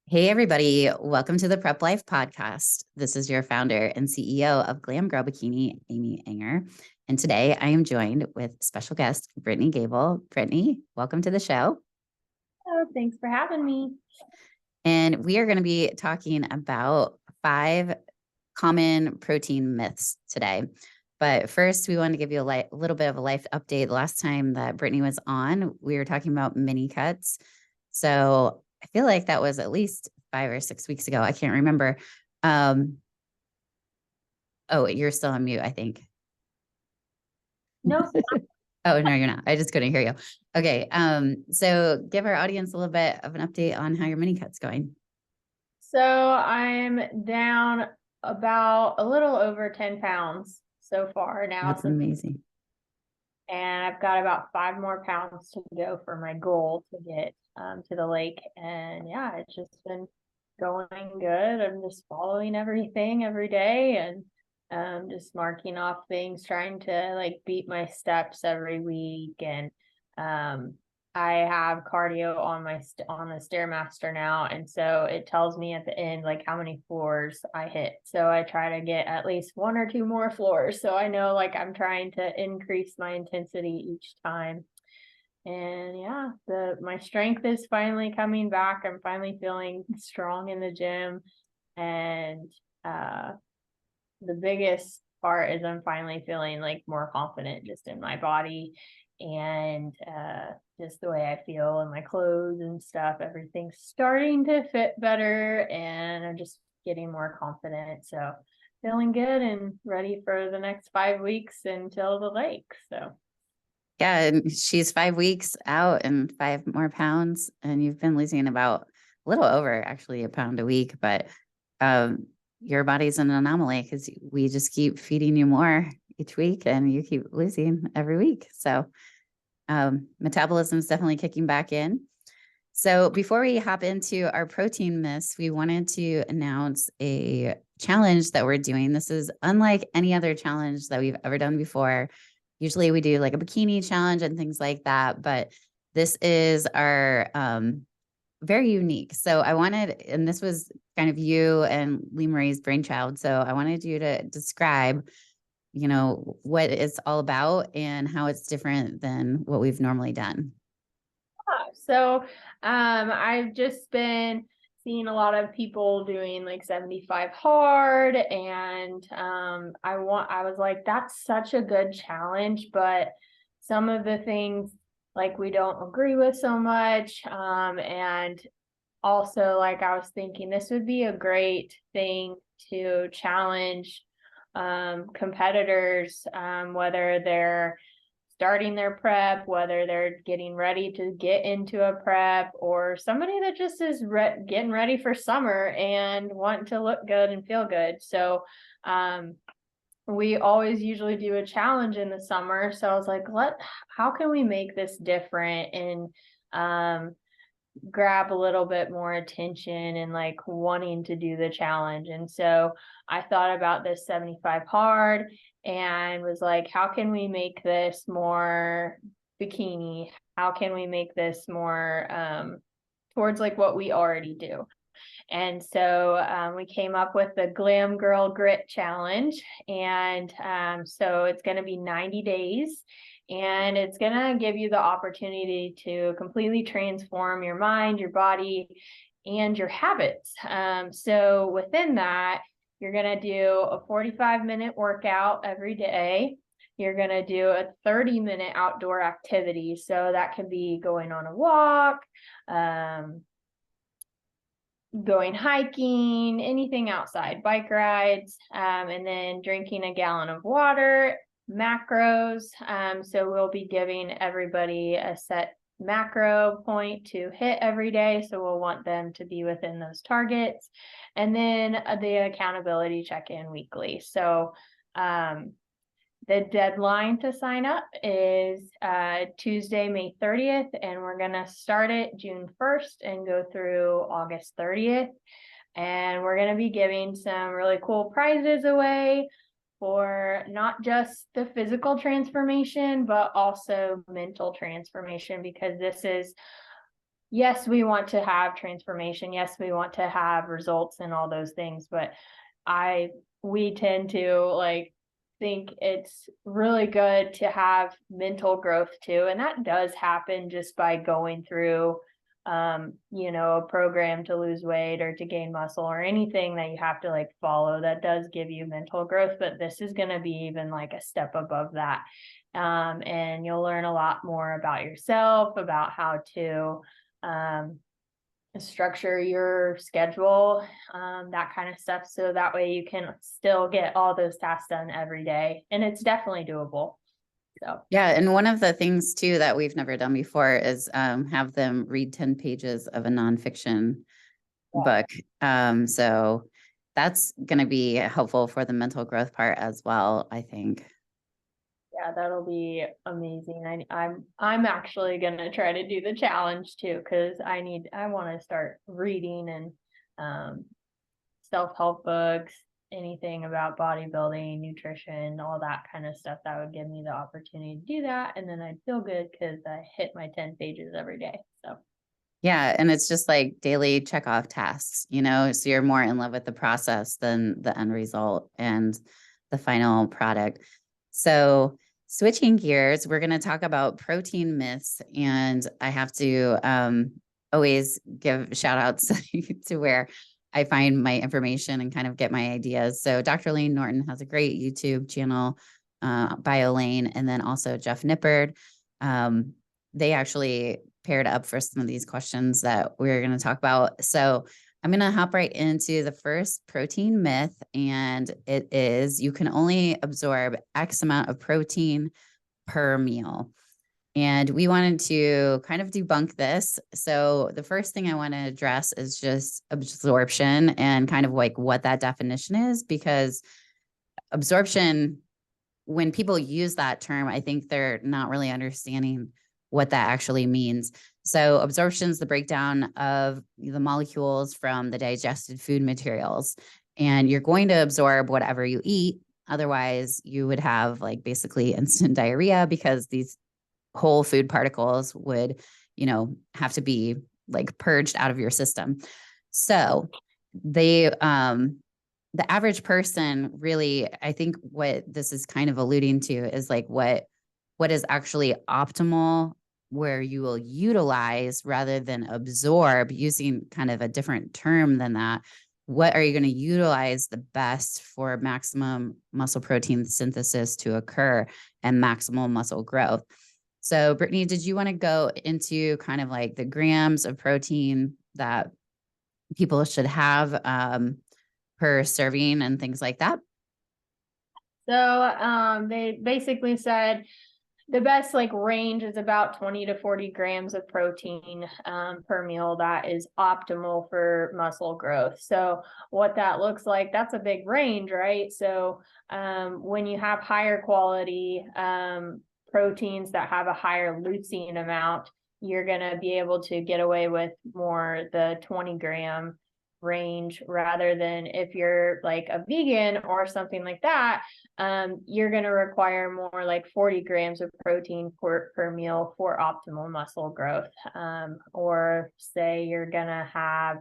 Hey, everybody. Welcome to the Prep Life Podcast. This is your founder and CEO of Glam Girl Bikini, Amy Enger. And today I am joined with special guest, Brittany Gable. Brittany, welcome to the show. Oh, thanks for having me. And we are going to be talking about 5 common protein myths today. But first, we want to give you a little bit of a life update. The last time that Brittany was on, we were talking about mini cuts. So I feel like that was at least 5 or 6 weeks ago. I can't remember. Oh, you're still on mute, I think. No, Oh, no, you're not. I just couldn't hear you. Okay. So give our audience a little bit of an update on how your mini cut's going. so I'm down about a little over 10 pounds so far now. That's amazing. And I've got about 5 more pounds to go for my goal to get to the lake. And yeah, it's just been going good. I'm just following everything every day and just marking off things, trying to like beat my steps every week. And um, I have cardio on on the Stairmaster now, and so it tells me at the end like how many floors I hit. So I try to get at least 1 or 2 more floors, so I know like I'm trying to increase my intensity each time. And yeah, my strength is finally coming back. I'm finally feeling strong in the gym, and the biggest part is I'm finally feeling like more confident just in my body and just the way I feel in my clothes and stuff. Everything's starting to fit better and I'm just getting more confident. So feeling good and ready for the next 5 weeks until the lake. So Yeah, and she's 5 weeks out and 5 more pounds, and you've been losing about a little over actually a pound a week, but your body's an anomaly because we just keep feeding you more each week and you keep losing every week. So metabolism is definitely kicking back in. So before we hop into our protein myths, we wanted to announce a challenge that we're doing. This is unlike any other challenge that we've ever done before. Usually we do like a bikini challenge and things like that, but this is our very unique. So I wanted, and this was kind of you and Lee Marie's brainchild. So I wanted you to describe, what it's all about and how it's different than what we've normally done. So I've just been seeing a lot of people doing like 75 hard, and I was like, that's such a good challenge, but some of the things like we don't agree with so much. And also like I was thinking this would be a great thing to challenge competitors, whether they're starting their prep, whether they're getting ready to get into a prep, or somebody that just is getting ready for summer and wanting to look good and feel good. So we always usually do a challenge in the summer. So I was like, how can we make this different and grab a little bit more attention and like wanting to do the challenge? And so I thought about this 75 hard and was like, how can we make this more bikini? How can we make this more towards like what we already do? And so we came up with the Glam Girl Grit Challenge. And so it's going to be 90 days. And it's going to give you the opportunity to completely transform your mind, your body, and your habits. So within that, you're going to do a 45-minute workout every day. You're going to do a 30-minute outdoor activity. So that can be going on a walk, going hiking, anything outside, bike rides, and then drinking a gallon of water, macros. So we'll be giving everybody a set macro point to hit every day. So we'll want them to be within those targets. And then the accountability check-in weekly. So the deadline to sign up is Tuesday, May 30th, and we're going to start it June 1st and go through August 30th. And we're going to be giving some really cool prizes away for not just the physical transformation, but also mental transformation, because this is yes, we want to have transformation. Yes, we want to have results and all those things, but we tend to like think it's really good to have mental growth too. And that does happen just by going through, a program to lose weight or to gain muscle or anything that you have to like follow that does give you mental growth. But this is going to be even like a step above that. And you'll learn a lot more about yourself, about how to, um, structure your schedule, that kind of stuff. So that way you can still get all those tasks done every day. And it's definitely doable. So, Yeah, and one of the things too that we've never done before is have them read 10 pages of a nonfiction book. So that's going to be helpful for the mental growth part as well, I think. yeah, that'll be amazing. I'm actually gonna try to do the challenge too, because I want to start reading and self-help books, anything about bodybuilding, nutrition, all that kind of stuff that would give me the opportunity to do that. And then I'd feel good because I hit my 10 pages every day. So Yeah, and it's just like daily check off tasks, so you're more in love with the process than the end result and the final product. So, switching gears, we're going to talk about protein myths, and I have to always give shout outs to where I find my information and kind of get my ideas. So, Dr. Lane Norton has a great YouTube channel, BioLane, and then also Jeff Nippard. They actually paired up for some of these questions that we're going to talk about. So I'm going to hop right into the first protein myth, and it is you can only absorb X amount of protein per meal. And we wanted to kind of debunk this. So the first thing I want to address is just absorption and kind of like what that definition is, because absorption, when people use that term, I think they're not really understanding what that actually means. So absorption is the breakdown of the molecules from the digested food materials. And you're going to absorb whatever you eat. Otherwise, you would have like basically instant diarrhea because these whole food particles would, have to be like purged out of your system. So the average person really, I think what this is kind of alluding to is like what is actually optimal, where you will utilize rather than absorb, using kind of a different term than that. What are you going to utilize the best for maximum muscle protein synthesis to occur and maximal muscle growth? So, Brittany, did you want to go into kind of like the grams of protein that people should have per serving and things like that? So they basically said the best like range is about 20 to 40 grams of protein per meal. That is optimal for muscle growth. So what that looks like, that's a big range, right? So when you have higher quality proteins that have a higher leucine amount, you're going to be able to get away with more the 20-gram range, rather than if you're like a vegan or something like that, you're going to require more like 40 grams of protein per meal for optimal muscle growth. Or say you're going to have,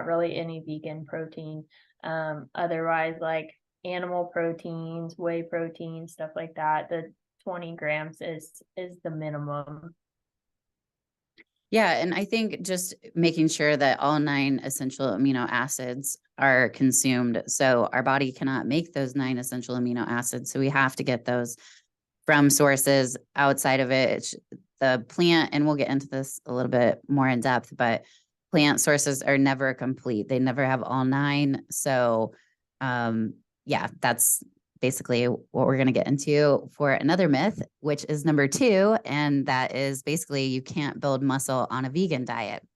really any vegan protein. Otherwise, like animal proteins, whey protein, stuff like that, the 20 grams is the minimum. Yeah, and I think just making sure that all 9 essential amino acids are consumed. So our body cannot make those 9 essential amino acids. So we have to get those from sources outside of it. It's the plant, and we'll get into this a little bit more in depth, but plant sources are never complete. They never have all 9. So that's basically what we're going to get into for another myth, which is number 2. And that is basically you can't build muscle on a vegan diet.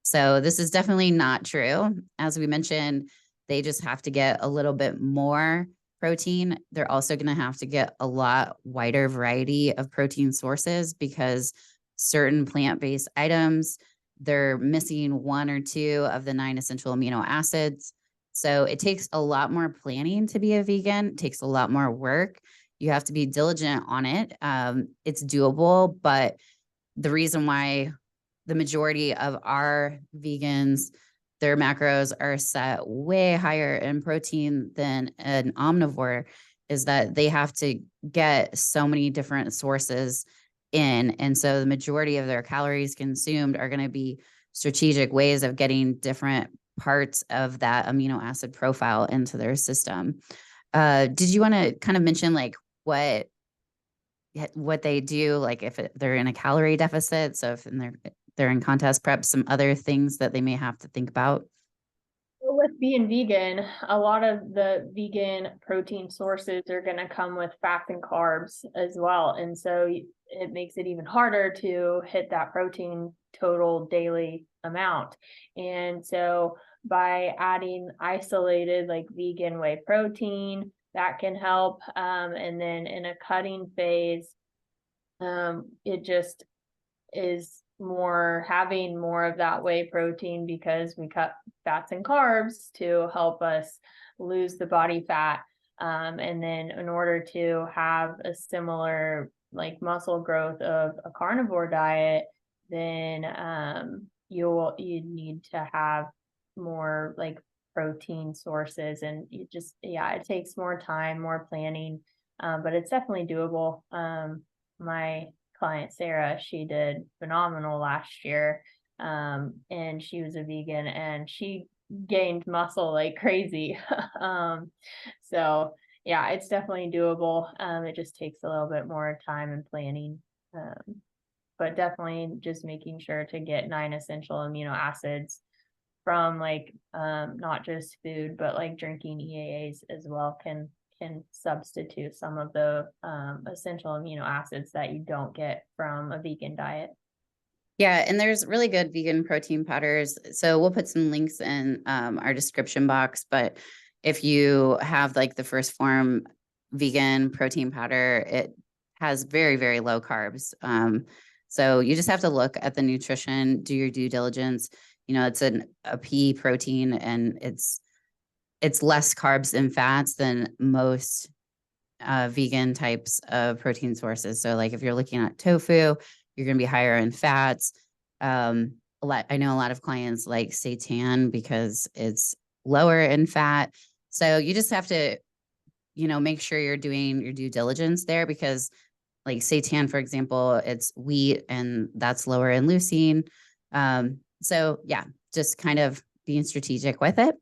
So this is definitely not true. As we mentioned, they just have to get a little bit more protein. They're also going to have to get a lot wider variety of protein sources, because certain plant-based items, they're missing 1 or 2 of the 9 essential amino acids. So it takes a lot more planning to be a vegan. It takes a lot more work. You have to be diligent on it. It's doable, but the reason why the majority of our vegans, their macros are set way higher in protein than an omnivore is that they have to get so many different sources in. And so the majority of their calories consumed are going to be strategic ways of getting different parts of that amino acid profile into their system. Did you want to kind of mention like what they do, like if they're in a calorie deficit? So if they're in contest prep, some other things that they may have to think about? With being vegan, a lot of the vegan protein sources are going to come with fats and carbs as well. And so it makes it even harder to hit that protein total daily amount. And so by adding isolated like vegan whey protein, that can help. And then in a cutting phase, it just is more having more of that whey protein because we cut fats and carbs to help us lose the body fat. And then in order to have a similar like muscle growth of a carnivore diet, then you need to have more like protein sources, and you just it takes more time, more planning, but it's definitely doable. My client Sarah, she did phenomenal last year, and she was a vegan and she gained muscle like crazy. So yeah, it's definitely doable. It just takes a little bit more time and planning, but definitely just making sure to get 9 essential amino acids from like not just food but like drinking EAAs as well can substitute some of the essential amino acids that you don't get from a vegan diet. Yeah, and there's really good vegan protein powders. So we'll put some links in our description box. But if you have like the First Form vegan protein powder, it has very, very low carbs. So you just have to look at the nutrition, do your due diligence. You know, it's a pea protein, and it's less carbs and fats than most vegan types of protein sources. So like if you're looking at tofu, you're going to be higher in fats. I know a lot of clients like seitan because it's lower in fat. So you just have to, make sure you're doing your due diligence there, because like seitan, for example, it's wheat and that's lower in leucine. So yeah, just kind of being strategic with it.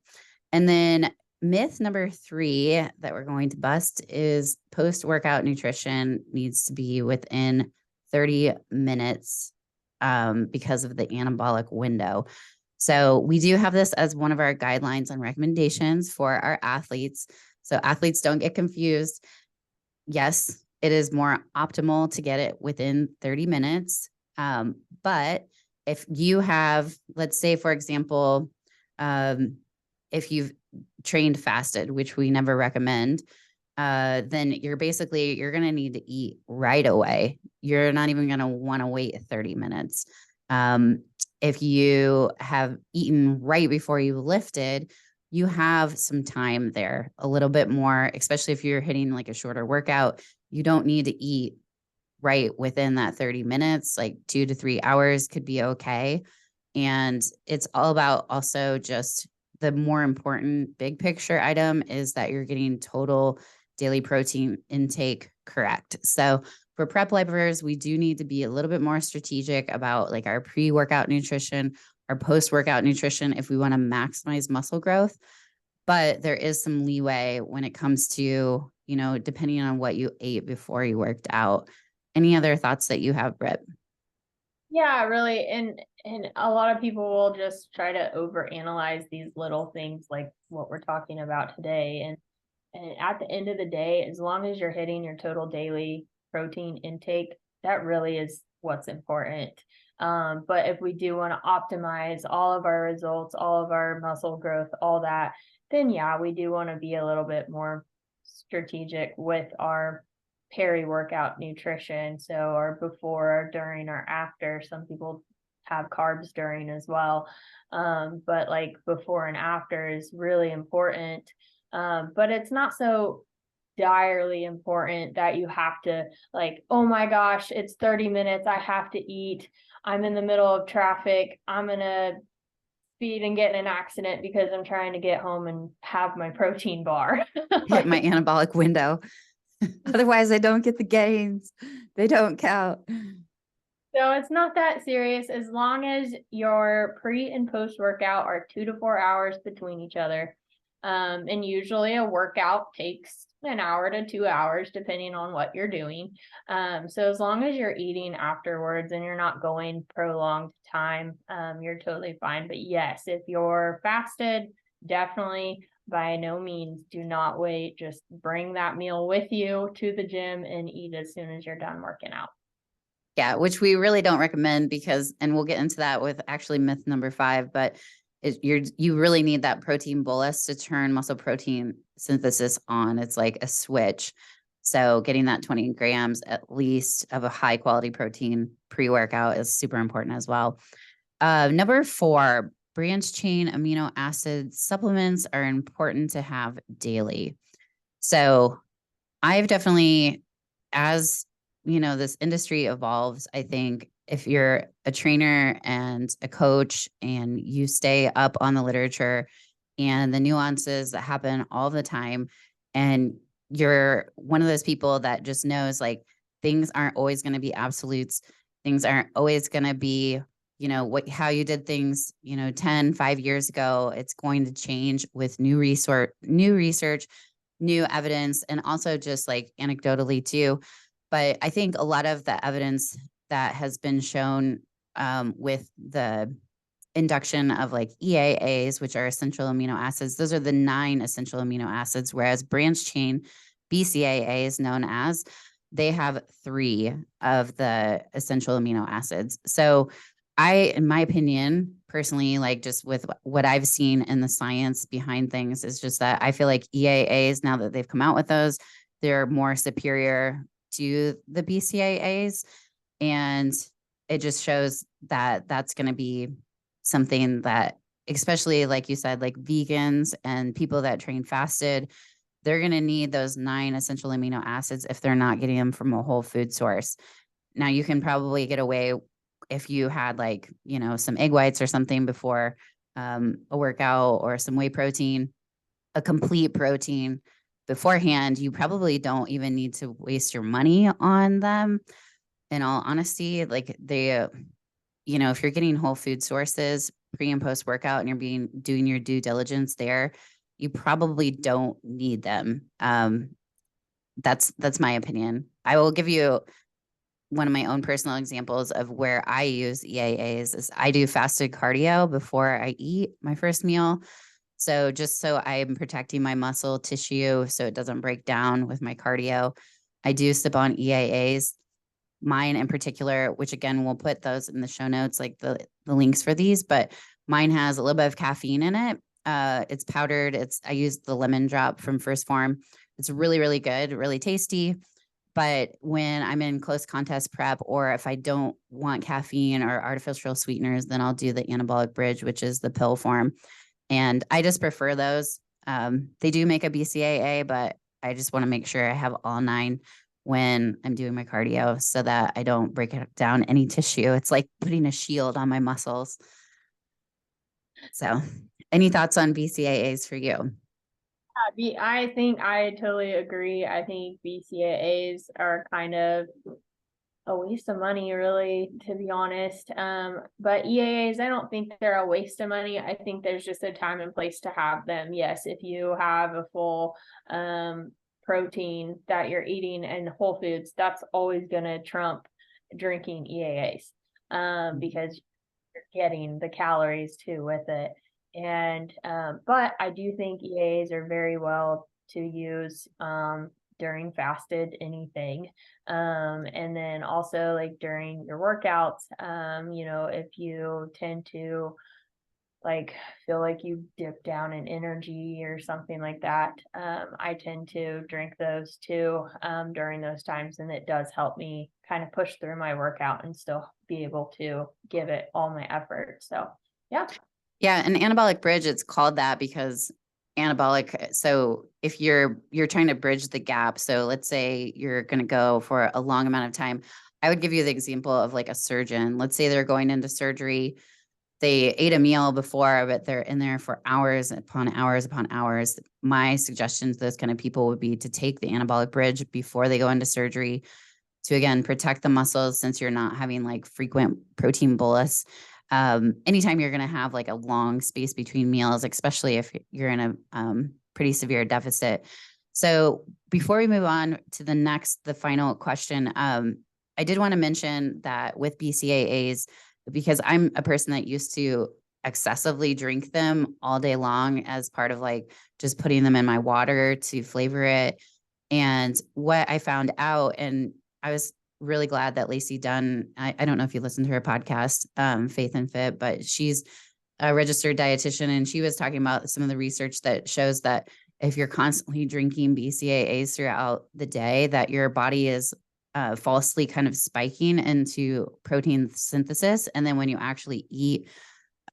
And then myth number 3 that we're going to bust is post-workout nutrition needs to be within 30 minutes because of the anabolic window. So we do have this as one of our guidelines and recommendations for our athletes. So athletes don't get confused. Yes, it is more optimal to get it within 30 minutes. But if you have, let's say, for example, if you've trained fasted, which we never recommend, then you're going to need to eat right away. You're not even going to want to wait 30 minutes. If you have eaten right before you lifted, you have some time there, a little bit more, especially if you're hitting like a shorter workout. You don't need to eat right within that 30 minutes, like 2 to 3 hours could be okay. And it's all about also just the more important big picture item is that you're getting total daily protein intake correct. So for prep lifers, we do need to be a little bit more strategic about like our pre-workout nutrition, our post-workout nutrition, if we want to maximize muscle growth. But there is some leeway when it comes to, depending on what you ate before you worked out. Any other thoughts that you have, Britt? Yeah, really. And a lot of people will just try to overanalyze these little things like what we're talking about today. And at the end of the day, as long as you're hitting your total daily protein intake, that really is what's important. But if we do want to optimize all of our results, all of our muscle growth, all that, then yeah, we do want to be a little bit more strategic with our peri-workout nutrition. So our before, or during, or after. Some people have carbs during as well. But like before and after is really important. But it's not so direly important that you have to like, oh my gosh, it's 30 minutes. I have to eat. I'm in the middle of traffic. I'm going to speed and get in an accident because I'm trying to get home and have my protein bar. Hit my anabolic window. Otherwise, I don't get the gains. They don't count. So it's not that serious as long as your pre and post workout are 2 to 4 hours between each other. And usually a workout takes an hour to 2 hours, depending on what you're doing. So as long as you're eating afterwards and you're not going prolonged time, you're totally fine. But yes, if you're fasted, definitely by no means do not wait. Just bring that meal with you to the gym and eat as soon as you're done working out. Yeah, which we really don't recommend because, and we'll get into that with actually myth number 5, but you really need that protein bolus to turn muscle protein synthesis on. It's like a switch. So getting that 20 grams at least of a high quality protein pre-workout is super important as well. Number 4, branched chain amino acid supplements are important to have daily. So I've definitely, as this industry evolves, I think if you're a trainer and a coach and you stay up on the literature and the nuances that happen all the time, and you're one of those people that just knows like things aren't always going to be absolutes, things aren't always going to be, how you did things, 5 years ago. It's going to change with new research, new evidence, and also just like anecdotally too. But I think a lot of the evidence that has been shown with the induction of like EAAs, which are essential amino acids, those are the 9 essential amino acids, whereas branched chain BCAAs, known as, they have 3 of the essential amino acids. So in my opinion, personally, like just with what I've seen in the science behind things, is just that I feel like EAAs, now that they've come out with those, they're more superior to the BCAAs. And it just shows that that's going to be something that, especially like you said, like vegans and people that train fasted, they're going to need those 9 essential amino acids if they're not getting them from a whole food source. Now you can probably get away if you had like, some egg whites or something before a workout, or some whey protein, a complete protein beforehand. You probably don't even need to waste your money on them. In all honesty, like if you're getting whole food sources pre and post workout and you're doing your due diligence there, you probably don't need them. That's my opinion. I will give you one of my own personal examples of where I use EAAs. Is I do fasted cardio before I eat my first meal. So just so I'm protecting my muscle tissue so it doesn't break down with my cardio, I do sip on EAAs. Mine in particular, which again, we'll put those in the show notes, like the links for these, but mine has a little bit of caffeine in it. It's powdered. I use the lemon drop from First Form. It's really, really good, really tasty. But when I'm in close contest prep, or if I don't want caffeine or artificial sweeteners, then I'll do the anabolic bridge, which is the pill form. And I just prefer those. They do make a BCAA, but I just want to make sure I have all 9 when I'm doing my cardio so that I don't break down any tissue. It's like putting a shield on my muscles. So any thoughts on BCAAs for you? I think I totally agree. I think BCAAs are kind of a waste of money, really, to be honest. But EAAs, I don't think they're a waste of money. I think there's just a time and place to have them. Yes, if you have a full protein that you're eating in Whole Foods, that's always going to trump drinking EAAs because you're getting the calories too with it. And but I do think EAAs are very well to use during fasted anything. And then also like during your workouts, if you tend to like feel like you dip down in energy or something like that, I tend to drink those too during those times, and it does help me kind of push through my workout and still be able to give it all my effort. So yeah. Yeah, an anabolic bridge, it's called that because anabolic. So if you're trying to bridge the gap, so let's say you're going to go for a long amount of time, I would give you the example of like a surgeon. Let's say they're going into surgery. They ate a meal before, but they're in there for hours upon hours upon hours. My suggestion to those kind of people would be to take the anabolic bridge before they go into surgery to, again, protect the muscles, since you're not having like frequent protein bolus. Anytime you're going to have like a long space between meals, especially if you're in a pretty severe deficit. So before we move on to the final question, I did want to mention that with BCAAs, because I'm a person that used to excessively drink them all day long as part of like just putting them in my water to flavor it. And what I found out, and I was really glad that Lacey Dunn, I don't know if you listened to her podcast, Faith and Fit, but she's a registered dietitian, and she was talking about some of the research that shows that if you're constantly drinking BCAAs throughout the day, that your body is falsely kind of spiking into protein synthesis. And then when you actually eat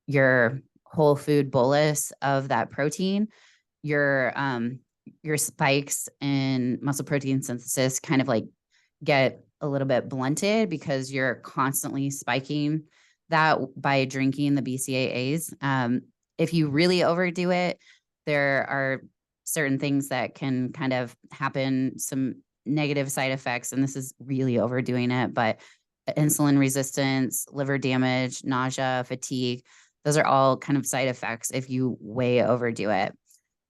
your whole food bolus of that protein, your spikes in muscle protein synthesis kind of like get a little bit blunted because you're constantly spiking that by drinking the BCAAs. If you really overdo it, there are certain things that can kind of happen, some negative side effects, and this is really overdoing it, but insulin resistance, liver damage, nausea, fatigue, those are all kind of side effects if you way overdo it.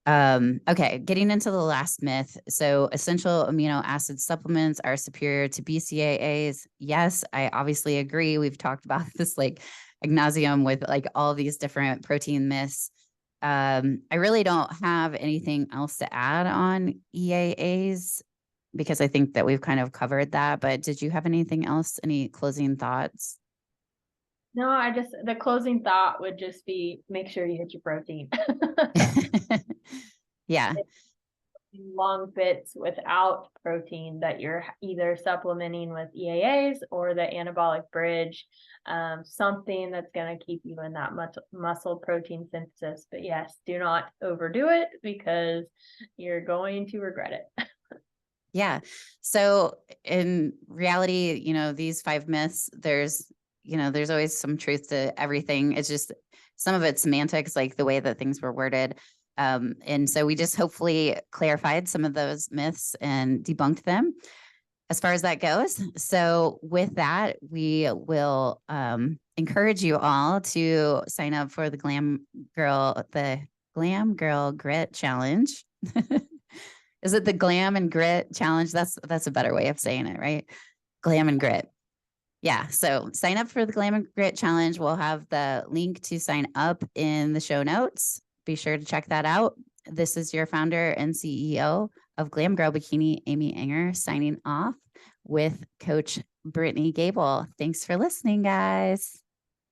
Okay, getting into the last myth. So essential amino acid supplements are superior to BCAAs. Yes, I obviously agree. We've talked about this like ad nauseum with like all these different protein myths. I really don't have anything else to add on EAAs because I think that we've kind of covered that. But did you have anything else? Any closing thoughts? No, the closing thought would just be make sure you hit your protein. Yeah. Long fits without protein that you're either supplementing with EAAs or the anabolic bridge, something that's going to keep you in that muscle protein synthesis. But yes, do not overdo it because you're going to regret it. Yeah. So in reality, these 5 myths, there's always some truth to everything. It's just some of it's semantics, like the way that things were worded. And so we just hopefully clarified some of those myths and debunked them as far as that goes. So with that, we will encourage you all to sign up for the Glam Girl Grit Challenge. Is it the Glam and Grit Challenge? That's a better way of saying it, right? Glam and Grit. Yeah. So sign up for the Glam and Grit Challenge. We'll have the link to sign up in the show notes. Be sure to check that out. This is your founder and CEO of Glam Girl Bikini, Amy Enger, signing off with Coach Brittany Gable. Thanks for listening, guys.